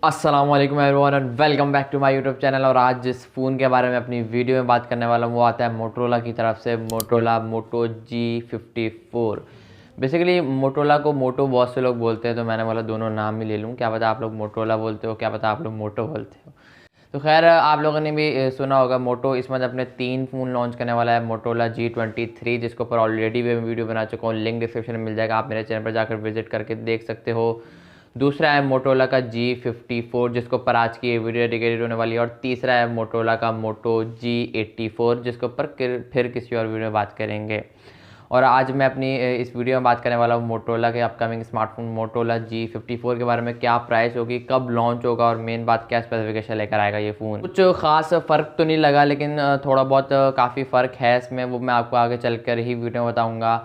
अस्सलाम वालेकुम everyone and welcome back to my YouTube channel. और आज जिस फ़ोन के बारे में अपनी वीडियो में बात करने वाला हूँ वो आता है मोटोरोला की तरफ से, मोटोरोला मोटो G54। बेसिकली मोटोरोला को मोटो बहुत से लोग बोलते हैं, तो मैंने बोला दोनों नाम ही ले लूँ। क्या पता आप लोग मोटोरोला बोलते हो, क्या पता आप लोग मोटो बोलते हो। तो खैर आप लोगों ने भी सुना होगा मोटो इस मंथ अपने 3 फ़ोन लॉन्च करने वाला है, मोटोरोला G23, जिसके ऊपर ऑलरेडी मैं वीडियो बना चुका हूँ। लिंक डिस्क्रिप्शन में मिल जाएगा, आप मेरे चैनल पर जाकर विजिट करके देख सकते हो। दूसरा है मोटोरोला का G54, जिसके ऊपर आज की ये वीडियो डेडिकेटेड होने वाली है। और तीसरा है मोटोरोला का मोटो G84, जिसके ऊपर फिर किसी और वीडियो में बात करेंगे। और आज मैं अपनी इस वीडियो में बात करने वाला हूँ मोटोरोला के अपकमिंग स्मार्टफोन मोटोरोला G54 के बारे में। क्या प्राइस होगी, कब लॉन्च होगा और मेन बात क्या स्पेसिफिकेशन लेकर आएगा ये फ़ोन। कुछ खास फ़र्क तो नहीं लगा, लेकिन थोड़ा बहुत काफ़ी फ़र्क है इसमें, वो मैं आपको आगे चलकर ही वीडियो में बताऊँगा।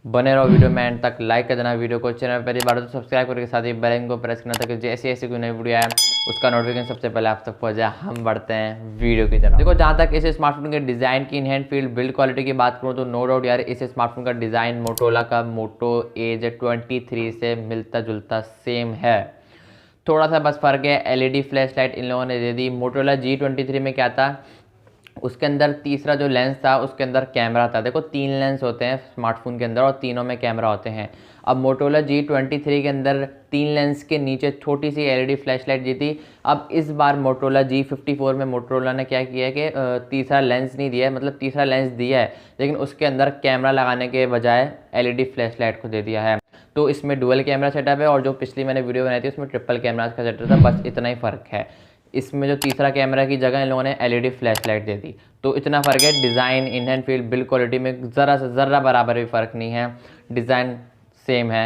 बने रहो वीडियो में एंड तक। लाइक कर देना वीडियो को, चैनल पर पहली बार तो सब्सक्राइब करके साथ ही बेल आइकन को प्रेस करना, ताकि जैसे ऐसी कोई नई वीडियो आए उसका नोटिफिकेशन सबसे पहले आप तक पहुंच जाए। हम बढ़ते हैं वीडियो की तरफ। देखो, जहाँ तक इस स्मार्टफोन के डिज़ाइन की, in hand field build quality की बात करूँ तो नो डाउट यार इस स्मार्टफोन का डिज़ाइन मोटोरोला का मोटो A23 से मिलता जुलता सेम है। थोड़ा सा बस फ़र्क है, LED फ्लैश लाइट इन लोगों ने दे दी। मोटोरोला G23 में क्या था, उसके अंदर तीसरा जो लेंस था उसके अंदर कैमरा था। देखो 3 लेंस होते हैं स्मार्टफोन के अंदर और तीनों में कैमरा होते हैं। अब मोटोरोला G23 के अंदर 3 लेंस के नीचे छोटी सी LED फ्लैश लाइट दी थी। अब इस बार मोटोरोला G54 में मोटोरोला ने क्या किया है कि तीसरा लेंस नहीं दिया है, मतलब तीसरा लेंस दिया है लेकिन उसके अंदर कैमरा लगाने के बजाय LED फ्लैश लाइट को दे दिया है। तो इसमें डुअल कैमरा सेटअप है, और जो पिछली मैंने वीडियो बनाई थी उसमें ट्रिपल कैमरा का सेटअप था। बस इतना ही फ़र्क है। इसमें जो तीसरा कैमरा की जगह इन लोगों ने LED फ्लैश लाइट दे दी, तो इतना फ़र्क है। Design, in hand feel, build quality में ज़रा से ज़रा बराबर भी फ़र्क नहीं है। डिज़ाइन सेम है।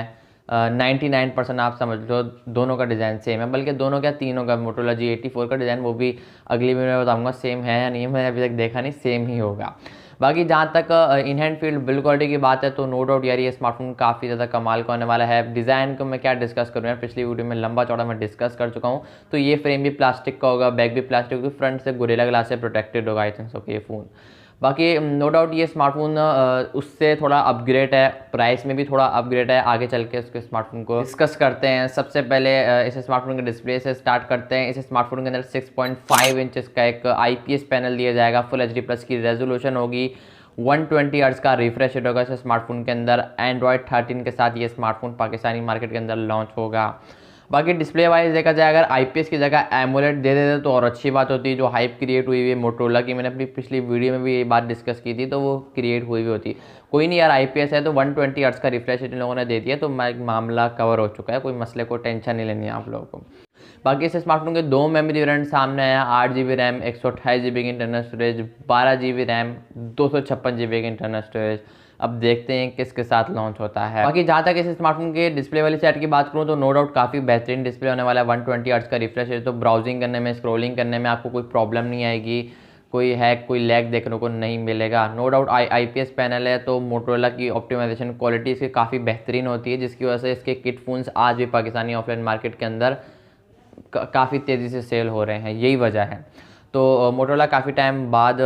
99% आप समझ लो दोनों का डिज़ाइन सेम है, बल्कि दोनों क्या तीनों का। मोटोरोला G84 का डिज़ाइन वो भी अगली वीडियो में बताऊंगा सेम है या नहीं है, मैंने अभी तक देखा नहीं, सेम ही होगा। बाकी जहाँ तक in hand field build quality की बात है तो नो डाउट यार ये स्मार्टफोन काफ़ी ज़्यादा कमाल का होने वाला है। डिज़ाइन को मैं क्या डिस्कस करूँ यार, पिछली वीडियो में लंबा चौड़ा मैं डिस्कस कर चुका हूँ। तो ये फ्रेम भी प्लास्टिक का होगा, बैक भी प्लास्टिक होगी, फ्रंट से गोरिल्ला ग्लास से प्रोटेक्टेड होगा आई थिंक सो ये फ़ोन। बाकी नो डाउट ये स्मार्टफोन उससे थोड़ा अपग्रेड है, प्राइस में भी थोड़ा अपग्रेड है। आगे चल के उसके स्मार्टफोन को डिस्कस करते हैं। सबसे पहले इस स्मार्टफोन के डिस्प्ले से स्टार्ट करते हैं। इस स्मार्टफोन के अंदर 6.5 इंचेस का एक IPS पैनल दिया जाएगा। फुल HD+ की रेजोल्यूशन होगी। 120 हर्ट्ज का रिफ्रेश रेट होगा इस स्मार्टफोन के अंदर। एंड्रॉयड 13 के साथ ये स्मार्टफोन पाकिस्तानी मार्केट के अंदर लॉन्च होगा। बाकी डिस्प्ले वाइज देखा जाए, अगर IPS की जगह एमोलेड दे देते तो और अच्छी बात होती। जो हाइप क्रिएट हुई है मोटोरोला की, मैंने अपनी पिछली वीडियो में भी ये बात डिस्कस की थी, तो वो क्रिएट हुई भी होती। कोई नहीं यार, IPS है तो 120 हर्ट्ज का रिफ्रेश रेट इन लोगों ने दे दिया, तो मामला कवर हो चुका है। कोई मसले को टेंशन नहीं लेनी है आप लोगों को। बाकी इस स्मार्टफोन के 2 मेमोरी वेरिएंट सामने आया, 8GB रैम, 128GB की internal storage, 12GB RAM, 256GB की इंटरनल स्टोरेज। अब देखते हैं किसके साथ लॉन्च होता है। बाकी जहाँ तक इस स्मार्टफोन के डिस्प्ले वाली साइड की बात करूँ तो नो डाउट काफ़ी बेहतरीन डिस्प्ले होने वाला है। 120 हर्ट्ज का रिफ्रेश है, तो ब्राउजिंग करने में, स्क्रॉलिंग करने में आपको कोई प्रॉब्लम नहीं आएगी, कोई हैक, कोई लैग देखने को नहीं मिलेगा। नो डाउट IPS पैनल है, तो मोटोरोला की ऑप्टिमाइजेशन क्वालिटी इसकी काफ़ी बेहतरीन होती है, जिसकी वजह से इसके किट फ़ोन्स आज भी पाकिस्तानी ऑफलाइन मार्केट के अंदर काफ़ी तेज़ी से सेल हो रहे हैं। यही वजह है। तो मोटोरोला काफ़ी टाइम बाद,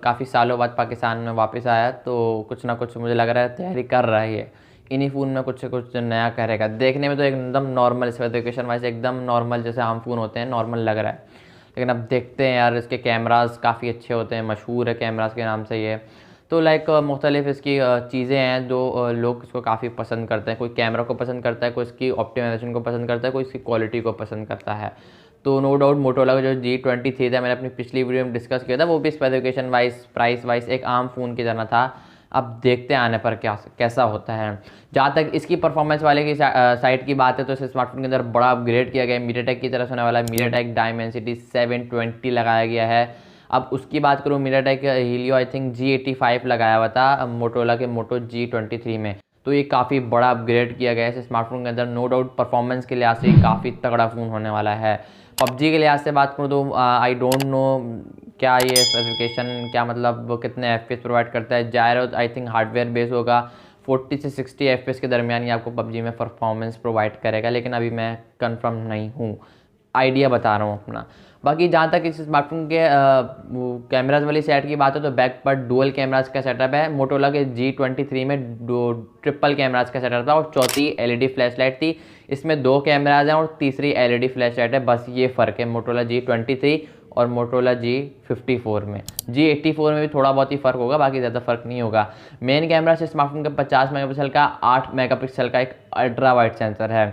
काफ़ी सालों बाद पाकिस्तान में वापस आया, तो कुछ ना कुछ मुझे लग रहा है तैयारी कर रहा है। इन्हीं फ़ोन में कुछ नया करेगा। देखने में तो एकदम नॉर्मल, स्पेसिफिकेशन वाइज एकदम नॉर्मल जैसे आम फ़ोन होते हैं नॉर्मल लग रहा है, लेकिन अब देखते हैं यार। इसके कैमरास काफ़ी अच्छे होते हैं, मशहूर है कैमरास के नाम से ये। तो लाइक मुख्तलिफ इसकी चीज़ें हैं जो लोग इसको काफ़ी पसंद करते हैं। कोई कैमरा को पसंद करता है, कोई इसकी ऑप्टिमाइजेशन को पसंद करता है, कोई इसकी क्वालिटी को पसंद करता है। तो नो डाउट मोटोरोला का जो G23 था, मैंने अपनी पिछली वीडियो में डिस्कस किया था, वो भी स्पेसिफिकेशन वाइज, प्राइस वाइज एक आम फ़ोन की तरह था। अब देखते हैं आने पर कैसा होता है। जहाँ तक इसकी परफॉर्मेंस वाले की साइड की बात है तो इस स्मार्टफोन के अंदर बड़ा अपग्रेड किया गया है। मीडियाटेक की तरफ से होने वाला है। मीडियाटेक डायमेंसिटी 720 लगाया गया है। अब उसकी बात करूँ, MediaTek Helio I think G85 लगाया हुआ था मोटोरोला के मोटो G23 में, तो ये काफ़ी बड़ा अपग्रेड किया गया है इस स्मार्टफोन के अंदर। नो डाउट परफॉर्मेंस के लिहाज से काफ़ी तगड़ा फ़ोन होने वाला है। PUBG के लिहाज से बात करूँ तो आई डोंट नो क्या ये स्पेसिफिकेशन, क्या मतलब वो कितने FPS प्रोवाइड करता है। जायरो आई थिंक हार्डवेयर बेस होगा, 40 से 60 FPS के दरमियान ही आपको PUBG में परफॉर्मेंस प्रोवाइड करेगा, लेकिन अभी मैं कंफर्म नहीं हूँ, आइडिया बता रहा हूँ अपना। बाकी जहाँ तक इस स्मार्टफोन के कैमराज वाली साइड की बात है तो बैक पर डुअल कैमराज का सेटअप है। मोटोरोला के G23 में ट्रिपल कैमराज का सेटअप था और चौथी LED फ्लैश लाइट थी। इसमें 2 कैमराज हैं और तीसरी LED फ्लैश लाइट है, बस ये फ़र्क है मोटोरोला G23 और मोटोरोला G54 में। G84 में भी थोड़ा बहुत ही फ़र्क होगा, बाकी ज़्यादा फ़र्क नहीं होगा। मेन कैमरा से स्मार्टफोन का 50 मेगापिक्सल का 8 मेगापिक्सल का एक अल्ट्रा वाइड सेंसर है।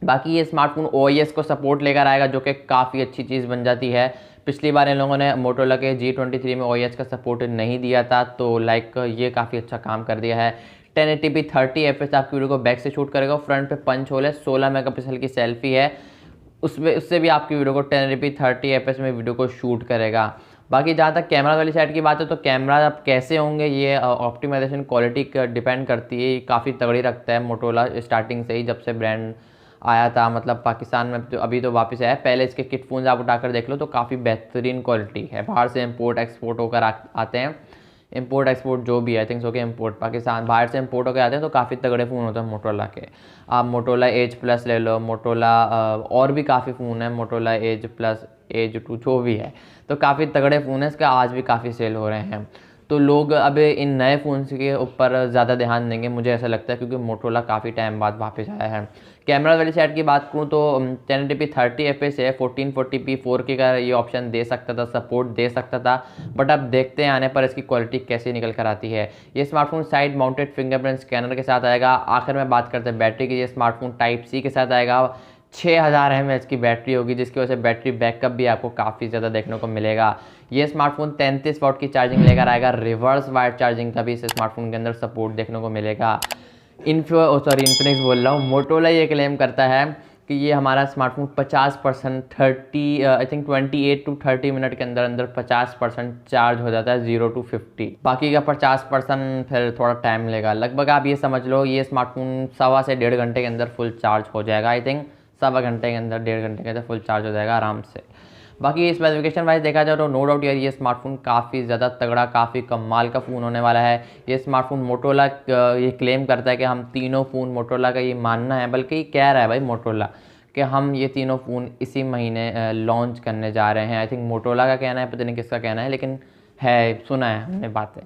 बाकी ये स्मार्टफोन OIS को सपोर्ट लेकर आएगा, जो कि काफ़ी अच्छी चीज़ बन जाती है। पिछली बार इन लोगों ने मोटोरोला के G23 में OIS का सपोर्ट नहीं दिया था, तो ये काफ़ी अच्छा काम कर दिया है। 1080p 30 fps आपकी वीडियो को बैक से शूट करेगा, फ्रंट पे पंच होल है, 16 मेगापिक्सल की सेल्फी है, उससे भी आपकी वीडियो को 1080p 30 fps में वीडियो को शूट करेगा। बाकी जहाँ तक कैमरा वाली साइड की बात है, तो कैमरा अब कैसे होंगे ये ऑप्टिमाइजेशन क्वालिटी डिपेंड करती है। काफ़ी तगड़ी रखता है मोटोरोला स्टार्टिंग से ही, जब से ब्रांड आया था, मतलब पाकिस्तान में तो अभी तो वापस आया, पहले इसके किट फोन आप उठाकर देख लो तो काफ़ी बेहतरीन क्वालिटी है। बाहर से इम्पोर्ट एक्सपोर्ट होकर आते हैं, इम्पोर्ट एक्सपोर्ट जो भी आई थिंक सो कि इम्पोर्ट पाकिस्तान बाहर से इम्पोर्ट होकर आते हैं, तो काफ़ी तगड़े फ़ोन होते हैं मोटोरोला के। आप मोटोरोला एज प्लस ले लो, मोटोरोला और भी काफ़ी फ़ोन है, मोटोरोला एज प्लस, एज 2 जो भी है, तो काफ़ी तगड़े फ़ोन है, इसका आज भी काफ़ी सेल हो रहे हैं। तो लोग अब इन नए फ़ोन के ऊपर ज़्यादा ध्यान देंगे, मुझे ऐसा लगता है, क्योंकि मोटोरोला काफ़ी टाइम बाद वापस आया है। कैमरा वाली साइड की बात करूँ तो 1080p 30 fps है, 1440p 4K का ये ऑप्शन दे सकता था, सपोर्ट दे सकता था, बट अब देखते हैं आने पर इसकी क्वालिटी कैसे निकल कर आती है। ये smartphone side mounted fingerprint scanner के साथ आएगा। आखिर में बात करते हैं बैटरी की, ये स्मार्टफोन Type-C के साथ आएगा। 6000 mAh की बैटरी होगी, जिसकी वजह से बैटरी बैकअप भी आपको काफ़ी ज़्यादा देखने को मिलेगा। ये स्मार्टफोन 33 वाट की चार्जिंग लेकर आएगा, रिवर्स वायर चार्जिंग का भी इस स्मार्टफोन के अंदर सपोर्ट देखने को मिलेगा। इन्फिनिक्स बोल रहा हूँ, मोटोरोला ये क्लेम करता है कि ये हमारा smartphone 50% 30 I think 28 to 30 minute के अंदर अंदर 50% चार्ज हो जाता है 0 to 50। बाकी का 50% फिर थोड़ा टाइम लेगा। लगभग आप ये समझ लो ये स्मार्टफोन 1.25 से 1.5 घंटे के अंदर फुल चार्ज हो जाएगा। आई थिंक 1.25 घंटे के अंदर 1.5 घंटे के अंदर फुल चार्ज हो जाएगा आराम से। बाकी स्पेसिफिकेशन वाइज देखा जाए तो नो डाउट यार ये स्मार्टफोन काफ़ी ज़्यादा तगड़ा, काफ़ी कमाल का फ़ोन होने वाला है। ये स्मार्टफोन मोटोरोला ये क्लेम करता है कि हम तीनों फ़ोन मोटोरोला का ये मानना है, बल्कि ये कह रहा है भाई मोटोरोला कि हम ये तीनों फ़ोन इसी महीने लॉन्च करने जा रहे हैं। आई थिंक मोटोरोला का कहना है, पता नहीं किसका कहना है, लेकिन है, सुना है हमने बातें।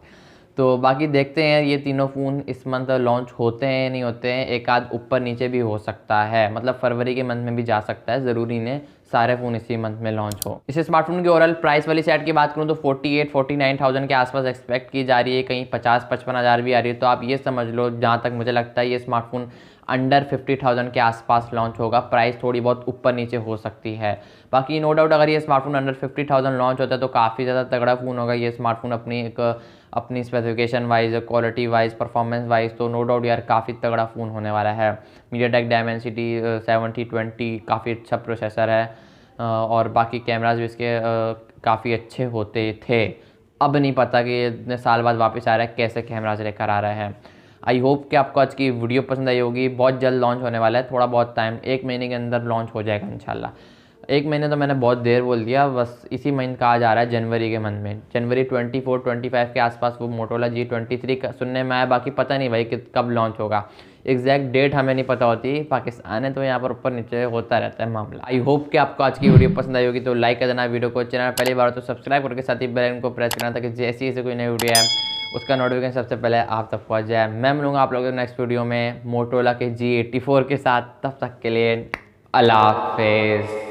तो बाकी देखते हैं ये तीनों फ़ोन इस मंथ लॉन्च होते हैं नहीं होते हैं, एक आध ऊपर नीचे भी हो सकता है, मतलब फरवरी के मंथ में भी जा सकता है, ज़रूरी नहीं सारे फ़ोन इसी मंथ में लॉन्च हो। इस स्मार्टफोन की ओवरऑल प्राइस वाली साइड की बात करूँ तो 48-49,000 के आसपास एक्सपेक्ट की जा रही है, कहीं 50-55 हज़ार भी आ रही है। तो आप ये समझ लो, जहाँ तक मुझे लगता है ये स्मार्टफोन अंडर 50,000 के आसपास लॉन्च होगा, प्राइस थोड़ी बहुत ऊपर नीचे हो सकती है। बाकी नो डाउट अगर ये स्मार्टफोन अंडर 50,000 लॉन्च होता है तो काफ़ी ज़्यादा तगड़ा फ़ोन होगा ये स्मार्टफोन, अपनी specification wise, quality wise, performance wise, तो नो डाउट यार काफ़ी तगड़ा फ़ोन होने वाला है। MediaTek Dimensity 7020 काफ़ी अच्छा प्रोसेसर है, और बाकी कैमराज भी इसके काफ़ी अच्छे होते थे। अब नहीं पता कि इतने साल बाद वापस आ रहा है, कैसे कैमराज लेकर आ रहे हैं। आई होप कि आपको आज की वीडियो पसंद आई होगी। बहुत जल्द लॉन्च होने वाला है, थोड़ा बहुत टाइम, 1 महीने के अंदर लॉन्च हो जाएगा इंशाल्लाह। 1 महीने तो मैंने बहुत देर बोल दिया, बस इसी महीने कहा जा रहा है, जनवरी के मंथ में, जनवरी 24-25 के आसपास वो मोटोरोला G23 का सुनने में आया। बाकी पता नहीं भाई कि कब लॉन्च होगा, एग्जैक्ट डेट हमें नहीं पता होती, पाकिस्तान है तो यहाँ पर ऊपर नीचे होता रहता है मामला। आई होप कि आपको आज की वीडियो पसंद आई होगी, तो लाइक कर देना वीडियो को, चैनल पहली बार तो सब्सक्राइब करके साथ ही बेल आइकन को प्रेस करना, ताकि जैसी कोई नई वीडियो है उसका नोटिफिकेशन सबसे पहले आप तक पहुँच जाए। मैं मिलूंगा आप लोगों को नेक्स्ट वीडियो में मोटोरोला के G84 के साथ, तब तक के लिए अल्लाह हाफिज़।